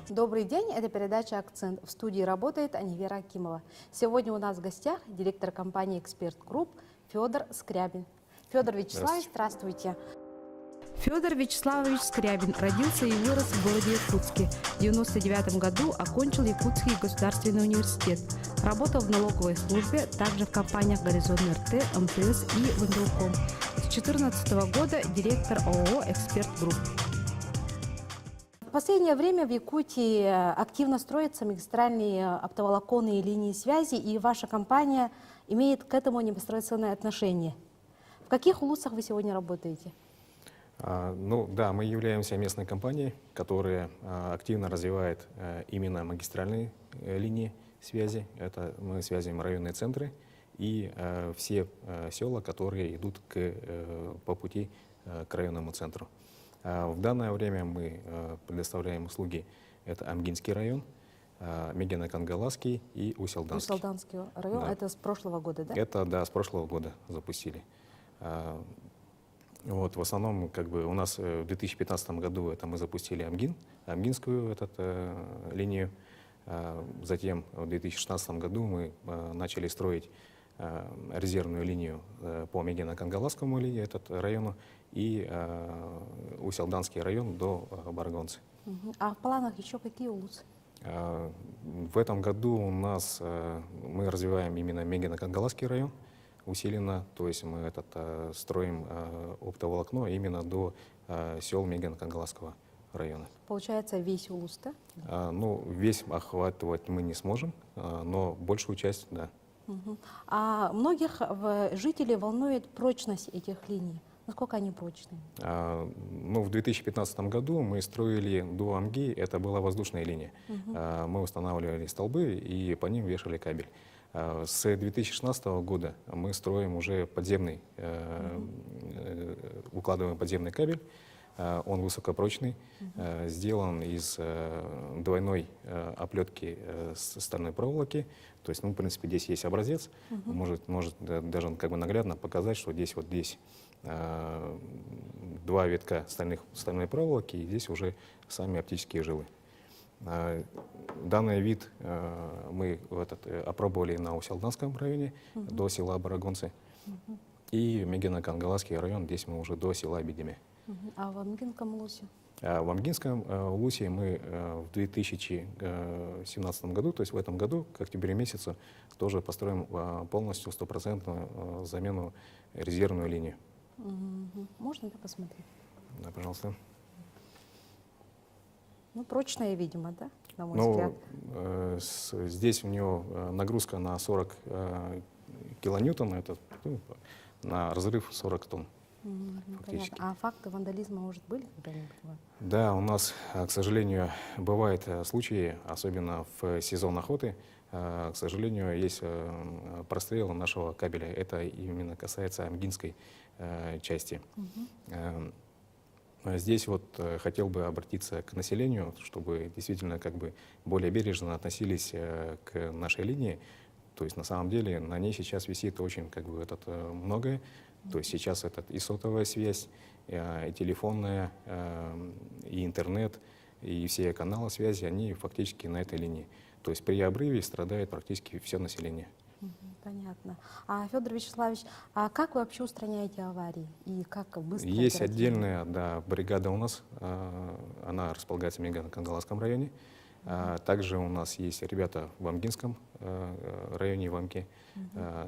Добрый день, это передача «Акцент». В студии работает Анивера Акимова. Сегодня у нас в гостях директор компании «Эксперт Групп» Федор Скрябин. Федор Вячеславович, здравствуйте. Федор Вячеславович Скрябин родился и вырос в городе Якутске. В 1999 году окончил Якутский государственный университет. Работал в налоговой службе, также в компаниях «Горизонт РТ», МТС и Вымпелком. С 2014 года директор ООО «Эксперт Групп». В последнее время в Якутии активно строятся магистральные оптоволоконные линии связи, и ваша компания имеет к этому непосредственное отношение. В каких улусах вы сегодня работаете? Ну да, мы являемся местной компанией, которая активно развивает именно магистральные линии связи. Это мы связываем районные центры и все села, которые идут по пути к районному центру. В данное время мы предоставляем услуги. Это Амгинский район, Мегино-Кангаласский и Усть-Алданский. Усть-Алданский район, да. Это с прошлого года, да? Это, да, с прошлого года запустили. Вот, в основном, у нас в 2015 году это мы запустили Амгинскую линию. Затем в 2016 году мы начали строить резервную линию по Мегино-Кангаласскому району и Усть-Алданский район до Баргонцы. А в планах еще какие улусы? В этом году мы развиваем именно Мегино-Кангаласский район усиленно, то есть мы строим оптоволокно именно до сел Мегино-Кангаласского района. Получается весь улус, да? Ну, весь охватывать мы не сможем, но большую часть, да. А многих жителей волнует прочность этих линий. Насколько они прочные? Ну, в 2015 году мы строили до Амги, это была воздушная линия. Мы устанавливали столбы и по ним вешали кабель. С 2016 года мы строим уже укладываем подземный кабель. Он высокопрочный, сделан из двойной оплетки стальной проволоки. То есть, ну, в принципе, здесь есть образец. Может даже наглядно показать, что здесь два витка стальной проволоки, и здесь уже сами оптические жилы. Данный вид мы опробовали на Усть-Алданском районе до села Барагонцы. И Мегино-Кангаласский район, здесь мы уже до села Бедеме. А в Амгинском улусе? В Амгинском улусе мы в 2017 году, то есть в этом году, к октябрю месяцу, тоже построим полностью 100% замену резервную линию. Можно это посмотреть? Да, пожалуйста. Ну, прочная, видимо, да, на мой взгляд. Здесь у него нагрузка на 40 килоньютон, это на разрыв 40 тонн. Понятно. А факты вандализма, может, были когда-нибудь? Да, у нас, к сожалению, бывают случаи, особенно в сезон охоты, к сожалению, есть прострел нашего кабеля. Это именно касается Амгинской части. Здесь хотел бы обратиться к населению, чтобы действительно более бережно относились к нашей линии. То есть на самом деле на ней сейчас висит очень многое. То есть сейчас это и сотовая связь, и телефонная, и интернет, и все каналы связи, они фактически на этой линии. То есть при обрыве страдает практически все население. Понятно. А, Федор Вячеславович, а как вы вообще устраняете аварии? И как быстро? Есть отдельная бригада у нас, она располагается в Мегино-Кангаласском районе. Также у нас есть ребята в Амгинском районе, в Амке.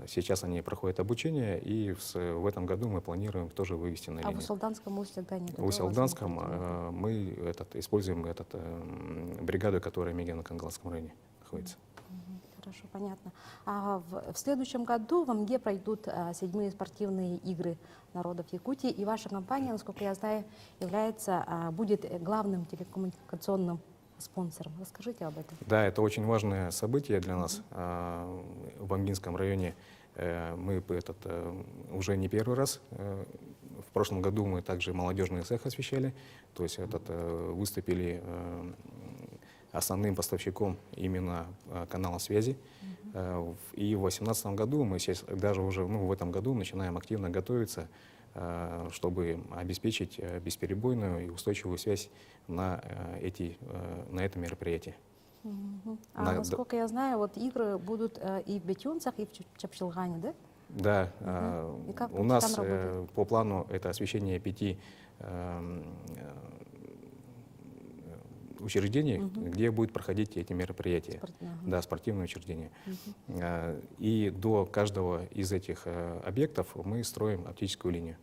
Сейчас они проходят обучение, и в этом году мы планируем тоже вывести на линию. А в Усть-Алданском улусе нет? В Усть-Алданском мы используем бригаду, которая в Мегино-Кангаласском районе находится. Хорошо, понятно. А в следующем году в Амге пройдут 7-е спортивные игры народов Якутии, и ваша компания, насколько я знаю, будет главным телекоммуникационным спонсором. Расскажите об этом. Да, это очень важное событие для нас. В Амгинском районе мы уже не первый раз. В прошлом году мы также молодежный цех освещали, то есть выступили основным поставщиком именно канала связи. И в 2018 году мы сейчас даже уже в этом году начинаем активно готовиться, чтобы обеспечить бесперебойную и устойчивую связь на это мероприятие. Насколько я знаю, вот игры будут и в Бетюнцах, и в Чапчелгане, да? Да, И как у нас там работает? по плану это освещение 5 учреждений, где будут проходить эти мероприятия. Да, спортивные учреждения. И до каждого из этих объектов мы строим оптическую линию.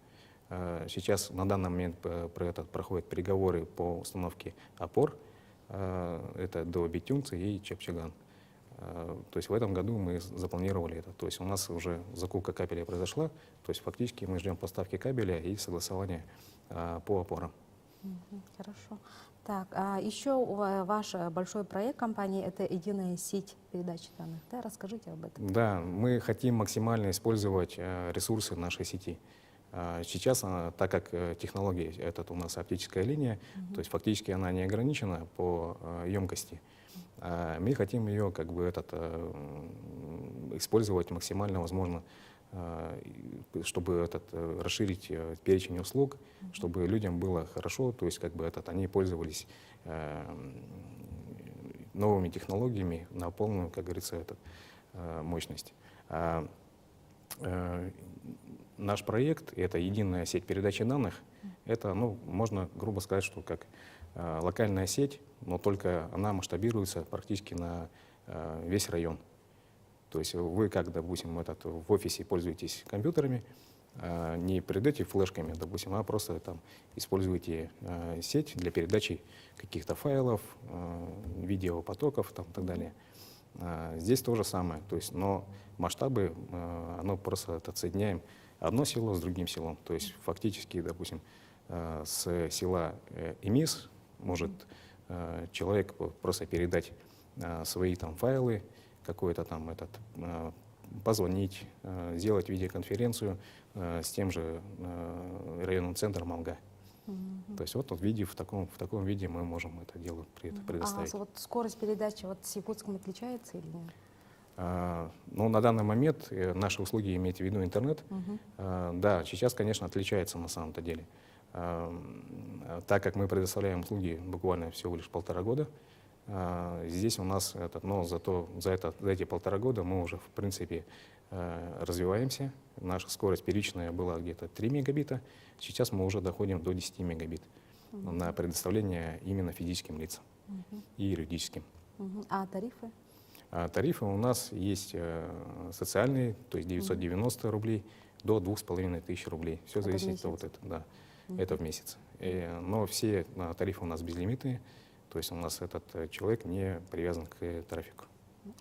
Сейчас на данный момент проходят переговоры по установке опор. Это до Бетюнца и Чапчаган. То есть в этом году мы запланировали это. То есть у нас уже закупка кабеля произошла. То есть фактически мы ждем поставки кабеля и согласования по опорам. Хорошо. Так, а еще ваш большой проект компании — это единая сеть передачи данных. Да? Расскажите об этом. Да, мы хотим максимально использовать ресурсы нашей сети. Сейчас, так как технология — это у нас оптическая линия, то есть фактически она не ограничена по емкости. Мы хотим ее использовать максимально возможно, чтобы расширить перечень услуг, чтобы людям было хорошо, то есть они пользовались новыми технологиями на полную, как говорится, мощность. Наш проект — это единая сеть передачи данных. Это, можно грубо сказать, что как локальная сеть, но только она масштабируется практически на весь район. То есть вы, как, допустим, в офисе пользуетесь компьютерами, не передаете флешками, допустим, а просто там используете сеть для передачи каких-то файлов, видеопотоков и так далее. Здесь то же самое, то есть, но масштабы, оно просто соединяем одно село с другим селом. То есть фактически, допустим, с села Эмис может человек просто передать свои там файлы, какой-то там позвонить, сделать видеоконференцию с тем же районным центром Алга. То есть в таком виде мы можем это дело предоставить. А вот скорость передачи с якутском отличается или нет? На данный момент наши услуги, имеете в виду интернет, да, сейчас, конечно, отличается на самом-то деле. Так как мы предоставляем услуги буквально всего лишь 1,5 года, здесь у нас, за эти 1,5 года мы уже, в принципе, развиваемся. Наша скорость первичная была где-то 3 мегабита, сейчас мы уже доходим до 10 мегабит на предоставление именно физическим лицам и юридическим. А тарифы? Тарифы у нас есть социальные, то есть 990 рублей до 2500 рублей. Все зависит от этого. Да, это в месяц. Но все тарифы у нас безлимитные, то есть у нас этот человек не привязан к трафику.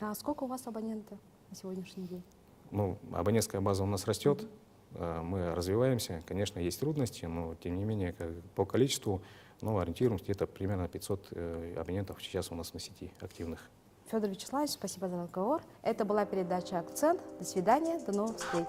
А сколько у вас абонентов на сегодняшний день? Абонентская база у нас растет, мы развиваемся. Конечно, есть трудности, но тем не менее по количеству ориентируемся где-то примерно 500 абонентов сейчас у нас на сети активных. Федор Вячеславович, спасибо за разговор. Это была передача «Акцент». До свидания, до новых встреч.